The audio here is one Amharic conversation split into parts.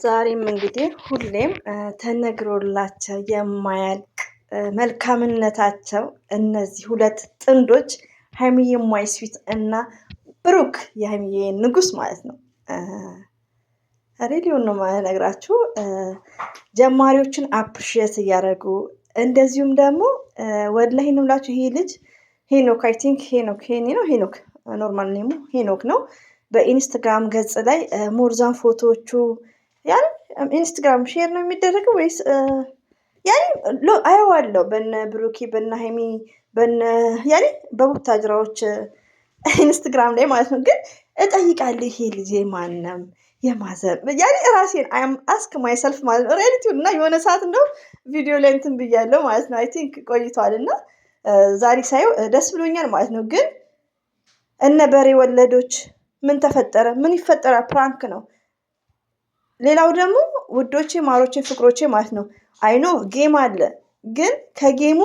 ዛሬም እንግዲህ ሁሌም ተነግሮላቸው የማያልቅ መልካምነታቸው እነዚህ ሁለት ጥንዶች ሀይሚዬ ማይስዊት እና ብሩክ የሀይሚዬ ንጉስ ማለት ነው። ሬዲዮን ነው የምነግራችሁ። ጀማሪዎችን አፕሪሼት እያደረጉ እንደዚሁም ደግሞ ወላሂ ነው የምላችሁ። ይሄ ልጅ ሄኖክ አይ ቲንክ ሄኖክ ኖርማል ኔሙ ሄኖክ ነው። በኢንስታግራም ገጽ ላይ ሞርዛን ፎቶዎቹ ያን ኢንስታግራም ሼር ነው የሚደረገው ወይስ ያኔ አየዋለሁ በነ ብሩኪ በነ ሀይሚ በነ ያኔ በቡታጅራዎች ኢንስታግራም ላይ ማለት ነው። ግን እጠይቃለሁ ይሄ ልጅ ማንም የማዘር ያኔ ራሴን አስክ ማይሰልፍ ማለት ነው። ሪያሊቲውን እና የሆነ ሰዓት እንደው ቪዲዮ ላይ እንትን ብያለሁ ማለት ነው። አይ ቲንክ ቆይቷል እና ዛሬ ሳየው ደስ ብሎኛል ማለት ነው። ግን እነ በሬ ወለዶች ምን ተፈጠረ? ምን ይፈጠራል? ፕራንክ ነው። ሌላው ደግሞ ውዶቼ ማሮቼ ፍቅሮቼ ማለት ነው። አይኖ ጌም አለ፣ ግን ከጌሙ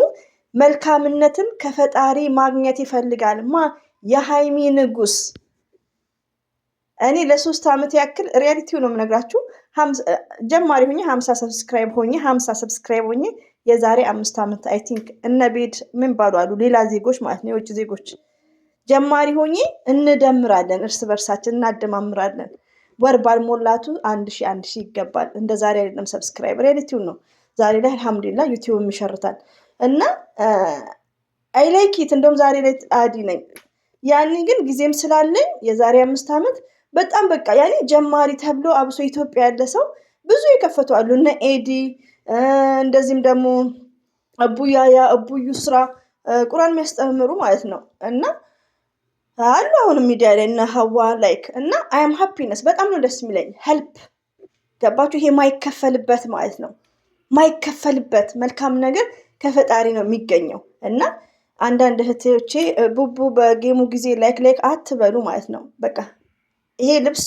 መልካምነትን ከፈጣሪ ማግኘት ይፈልጋል። የሀይሚ ንጉስ። እኔ ለ3 ዓመት ያክል ሪያሊቲው ነው የምነግራችሁ። ጀማሪ ሆኜ 50 ሰብስክራይብ ሆኜ የዛሬ 5 ዓመት አይ ቲንክ እነ ቤድ ምን ባሉ አሉ ሌላ ዜጎች ማለት ነው፣ የውጭ ዜጎች ጀማሪ ሆኜ እንደምራለን፣ እርስ በርሳችን እናደማምራለን። ወር ባልሞላቱ 1000 ይገባል። እንደ ዛሬ አይደለም ሰብስክራይብ፣ ሪያሊቲውን ነው። ዛሬ ላይ አልሐምዱሊላህ ዩቲዩብ ይሸርታል እና አይ ላይክ ኢት። እንደውም ዛሬ ላይ አዲ ነኝ። ያኔ ግን ጊዜም ስላለኝ የዛሬ 5 ዓመት በጣም በቃ ያኔ ጀማሪ ተብሎ አብሶ ኢትዮጵያ ያለ ሰው ብዙ የከፈቱ አሉ እነ ኤዲ እንደዚህም ደግሞ አቡያያ አቡዩ ስራ ቁርአን የሚያስተምሩ ማለት ነው እና አሉ አሁን ሚዲያ ላይ እና ሀዋ ላይክ እና አይ አም ሃፒነስ በጣም ነው ደስ የሚለኝ። ሄልፕ ገባችሁ? ይሄ ማይከፈልበት ማለት ነው። ማይከፈልበት መልካም ነገር ከፈጣሪ ነው የሚገኘው እና አንዳንድ እህቶቼ ቡቡ በጌሙ ጊዜ ላይክ አትበሉ ማለት ነው። በቃ ይሄ ልብስ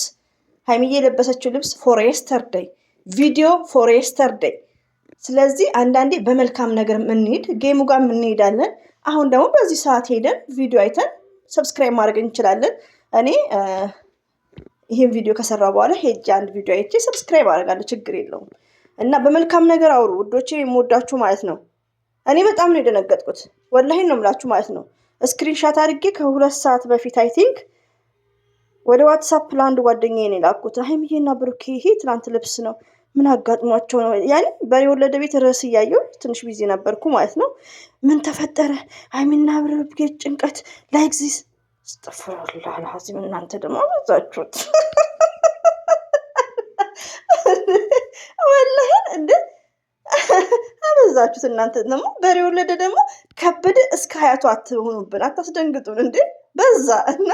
ሀይሚዬ የለበሰችው ልብስ ፎር የስተርዴይ ቪዲዮ ፎር የስተርዴይ። ስለዚህ አንዳንዴ በመልካም ነገር የምንሄድ ጌሙ ጋር የምንሄዳለን። አሁን ደግሞ በዚህ ሰዓት ሄደን ቪዲዮ አይተን ሰብስክራይብ ማድረግ እንችላለን። እኔ ይሄን ቪዲዮ ከሰራ በኋላ ሄጄ አንድ ቪዲዮ አይቼ ሰብስክራይብ አደርጋለሁ፣ ችግር የለውም። እና በመልካም ነገር አውሩ ውዶቼ፣ የምወዳችሁ ማለት ነው። እኔ በጣም ነው የደነገጥኩት፣ ወላሂ ነው የምላችሁ ማለት ነው። ስክሪንሻት አድርጌ ከ2 ሰዓት በፊት አይ ቲንክ ወደ ዋትሳፕ ለአንድ ጓደኛዬ ነው የላኩት። ሀይሚዬና ብሩኬ ይሄ ትናንት ልብስ ነው ምን አጋጥሟቸው ነው? ያኔ በሬ ወለደ ቤት ርዕስ እያየሁ ትንሽ ቢዚ ነበርኩ ማለት ነው። ምን ተፈጠረ? ሀይሚና ብሩኬ ጭንቀት ላይክ ዚስ አስተግፊሩላህ አልዓዚም። እናንተ ደግሞ አበዛችሁት ወላሂ እንደ አበዛችሁት። እናንተ ደግሞ በሬ ወለደ ደግሞ ከበደ እስከ ሀያቱ አትሆኑብን፣ አታስደንግጡን እንዴ በዛ። እና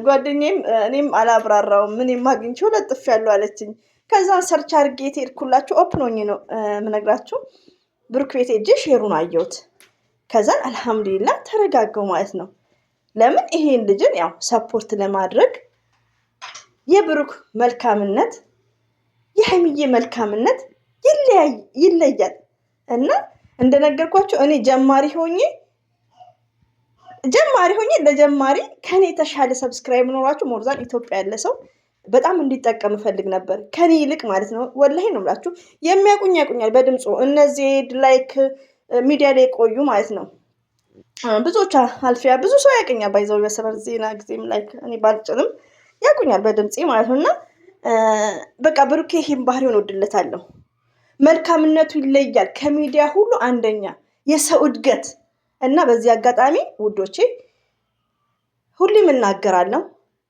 ጓደኛዬም እኔም አላብራራውም ምን የማግኝቸው ለጥፍ ያለው አለችኝ። ከዛን ሰርች አድርጌ የሄድኩላችሁ ኦፕኖኝ ነው የምነግራችሁ። ብሩክ ቤት ሄጄ ሼሩን አየሁት። ከዛን አልሐምዱሊላህ ተረጋገው ማለት ነው። ለምን ይሄን ልጅን ያው ሰፖርት ለማድረግ የብሩክ መልካምነት የሀይሚዬ መልካምነት ይለያል። እና እንደነገርኳችሁ እኔ ጀማሪ ሆኜ ለጀማሪ ከኔ የተሻለ ሰብስክራይብ ኖራችሁ ሞርዛን ኢትዮጵያ ያለ ሰው በጣም እንዲጠቀም እፈልግ ነበር፣ ከኔ ይልቅ ማለት ነው። ወላሂ ነው የምላችሁ። የሚያውቁኝ ያውቁኛል በድምፁ። እነዚህ ላይክ ሚዲያ ላይ ቆዩ ማለት ነው። ብዙዎች አልፊያ ብዙ ሰው ያውቀኛል። ባይዘው በሰበር ዜና ጊዜም ላይክ እኔ ባልጭንም ያውቁኛል በድምፄ ማለት ነው። እና በቃ ብሩኬ ይሄን ባህሪውን ወድለታለሁ። መልካምነቱ ይለያል ከሚዲያ ሁሉ አንደኛ የሰው እድገት እና በዚህ አጋጣሚ ውዶቼ ሁሌም እናገራለሁ፣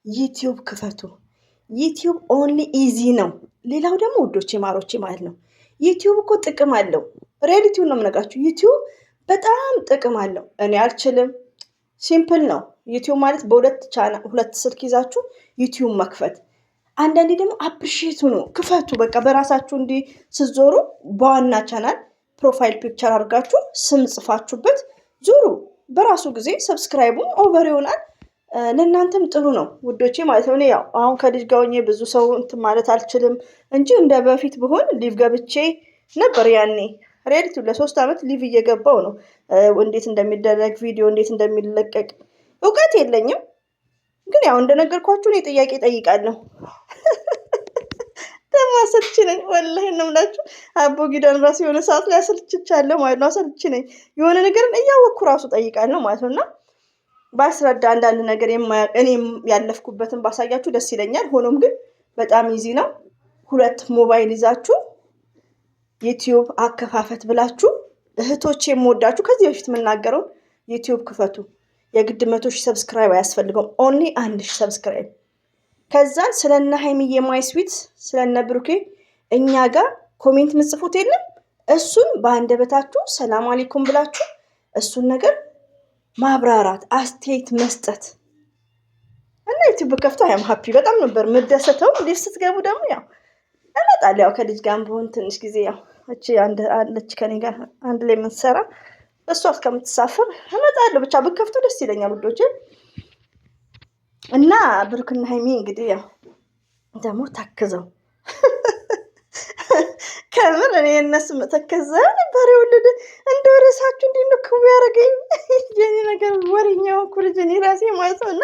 ዩቲዩብ ክፈቱ። ዩቲዩብ ኦንሊ ኢዚ ነው። ሌላው ደግሞ ውዶቼ ማሮቼ ማለት ነው ዩቲዩብ እኮ ጥቅም አለው። ሪያሊቲውን ነው የምነግራችሁ። ዩቲዩብ በጣም ጥቅም አለው። እኔ አልችልም፣ ሲምፕል ነው። ዩቲዩብ ማለት በሁለት ስልክ ይዛችሁ ዩቲዩብ መክፈት። አንዳንዴ ደግሞ አፕሪሺየቱ ነው ክፈቱ። በቃ በራሳችሁ እንዲህ ስትዞሩ በዋና ቻናል ፕሮፋይል ፒክቸር አድርጋችሁ ስም ጽፋችሁበት ዙሩ። በራሱ ጊዜ ሰብስክራይቡም ኦቨር ይሆናል። ለእናንተም ጥሩ ነው ውዶቼ ማለት ነው። እኔ ያው አሁን ከልጅ ጋር ሆኜ ብዙ ሰው እንትን ማለት አልችልም እንጂ እንደ በፊት ብሆን ሊቭ ገብቼ ነበር። ያኔ ሬዲቱ ለ3 ዓመት ሊቭ እየገባው ነው። እንዴት እንደሚደረግ ቪዲዮ እንዴት እንደሚለቀቅ እውቀት የለኝም፣ ግን ያው እንደነገርኳችሁ እኔ ጥያቄ ጠይቃለሁ። ደግሞ አሰልቺ ነኝ ወላሂ ነው የምላችሁ። አቦ ጊዳን ራሱ የሆነ ሰዓት ላይ አሰልችቻለሁ ማለት ነው። አሰልቺ ነኝ። የሆነ ነገርን እያወቅኩ ራሱ ጠይቃለሁ ማለት ነው። እና ባስረዳ አንዳንድ ነገር እኔም ያለፍኩበትን ባሳያችሁ ደስ ይለኛል። ሆኖም ግን በጣም ኢዚ ነው። 2 ሞባይል ይዛችሁ ዩቲዩብ አከፋፈት ብላችሁ እህቶቼ የምወዳችሁ ከዚህ በፊት የምናገረው ዩቲዩብ ክፈቱ። የግድ 100,000 ሰብስክራይብ አያስፈልገውም። ኦንሊ 1,000 ሰብስክራይብ። ከዛን ስለነ ሀይሚዬ ማይ ስዊት ስለነ ብሩኬ እኛ ጋር ኮሜንት ምጽፉት የለም እሱን በአንደበታችሁ ሰላም አለይኩም ብላችሁ እሱን ነገር ማብራራት አስተያየት መስጠት እና ዩቲዩብ ከፍታ ያም ሃፒ በጣም ነበር የምደሰተው። ሊፍት ስትገቡ ደግሞ ያው እመጣለሁ። ያው ከልጅ ጋር ብሆን ትንሽ ጊዜ ያው እቺ አለች ከኔ ጋር አንድ ላይ የምትሰራ እሷ እስከምትሳፈር እመጣለሁ። ብቻ ብከፍቱ ደስ ይለኛል ውዶቼ። እና ብሩክና ሀይሚ እንግዲህ ያው ደግሞ ታክዘው ከምር እኔ እነሱ ተከዘው ነበር የወለደ እንደው ርዕሳችሁ እንዴት ነው ክቡ ያደረገኝ የኔ ነገር ወሬኛው ኩርጅ እኔ ራሴ ማለት ነው። እና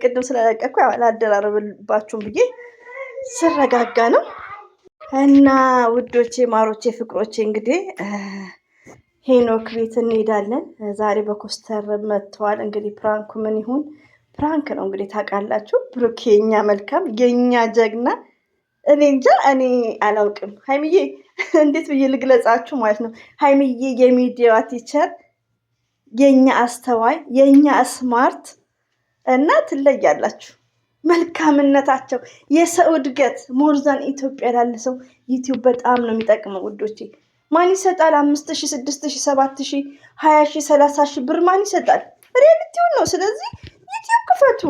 ቅድም ስለለቀኩ ያው አላደራረብባችሁም ብዬ ስረጋጋ ነው። እና ውዶቼ ማሮቼ ፍቅሮቼ እንግዲህ ሄኖክ ቤት እንሄዳለን ዛሬ በኮስተር መጥተዋል። እንግዲህ ፕራንኩ ምን ይሁን ፕራንክ ነው እንግዲህ ታውቃላችሁ። ብሩክ የኛ መልካም የኛ ጀግና እኔ እንጃ እኔ አላውቅም። ሀይሚዬ እንዴት ብዬ ልግለጻችሁ ማለት ነው። ሀይሚዬ የሚዲያ ቲቸር የኛ አስተዋይ የኛ ስማርት እና ትለያላችሁ። መልካምነታቸው የሰው እድገት ሞርዛን ኢትዮጵያ ላለ ሰው ዩቲዩብ በጣም ነው የሚጠቅመው ውዶቼ። ማን ይሰጣል 5,000 6,000 7,000 20,000 30,000 ብር ማን ይሰጣል? ሪያሊቲውን ነው። ስለዚህ ዩቲዩብ ክፈቱ።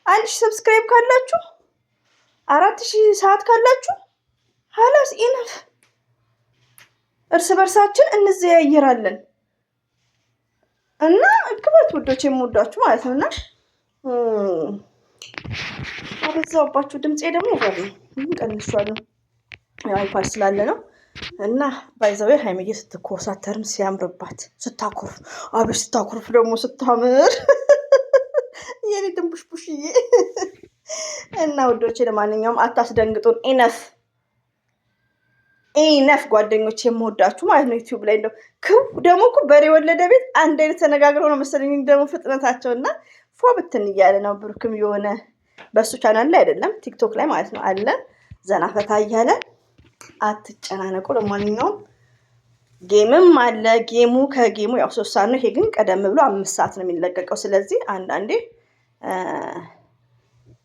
1,000 ሰብስክራይብ ካላችሁ 4,000 ሰዓት ካላችሁ ሀላስ ኢነፍ እርስ በርሳችን እንዘያየራለን እና ክፈቱ ውዶቼ የምወዳችሁ ማለት ነው። እና አበዛውባችሁ ድምፄ ደግሞ ወሬ ቀንሷለሁ አይፓድ ስላለ ነው። እና ባይዘው ሀይሚዬ ስትኮሳተርም ሲያምርባት ስታኮርፍ አብሽ ስታኮርፍ ደግሞ ስታምር የኔ ድንቡሽቡሽዬ እና ውዶቼ ለማንኛውም አታስደንግጡን። ኢነፍ ጓደኞቼ የምወዳችሁ ማለት ነው። ዩቲዩብ ላይ እንደው ደግሞ እኮ በሬ ወለደ ቤት አንድ አይነት ተነጋግረው ነው መሰለኝ ደግሞ ፍጥነታቸው እና ፎ ብትን እያለ ነው። ብሩክም የሆነ በሱ ቻናል ላይ አይደለም ቲክቶክ ላይ ማለት ነው አለ ዘና ፈታ እያለ አትጨናነቁ። ለማንኛውም ጌምም አለ። ጌሙ ከጌሙ ያው 3 ሰዓት ነው። ይሄ ግን ቀደም ብሎ 5 ሰዓት ነው የሚለቀቀው። ስለዚህ አንዳንዴ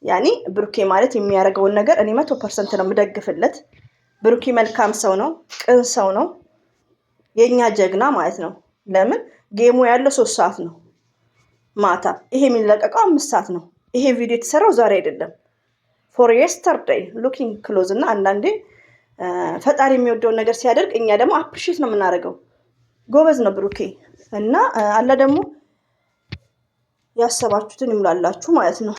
ያኔ ብሩኬ ማለት የሚያደርገውን ነገር እኔ 100% ነው የምደግፍለት። ብሩኬ መልካም ሰው ነው፣ ቅን ሰው ነው፣ የኛ ጀግና ማለት ነው። ለምን ጌሙ ያለው 3 ሰዓት ነው ማታ፣ ይሄ የሚለቀቀው 5 ሰዓት ነው። ይሄ ቪዲዮ የተሰራው ዛሬ አይደለም። ፎር የስተርዴይ ሉኪንግ ክሎዝ እና አንዳንዴ ፈጣሪ የሚወደውን ነገር ሲያደርግ እኛ ደግሞ አፕሪሼት ነው የምናደርገው። ጎበዝ ነው ብሩኬ እና አላ ደግሞ ያሰባችሁትን ይሙላላችሁ ማለት ነው።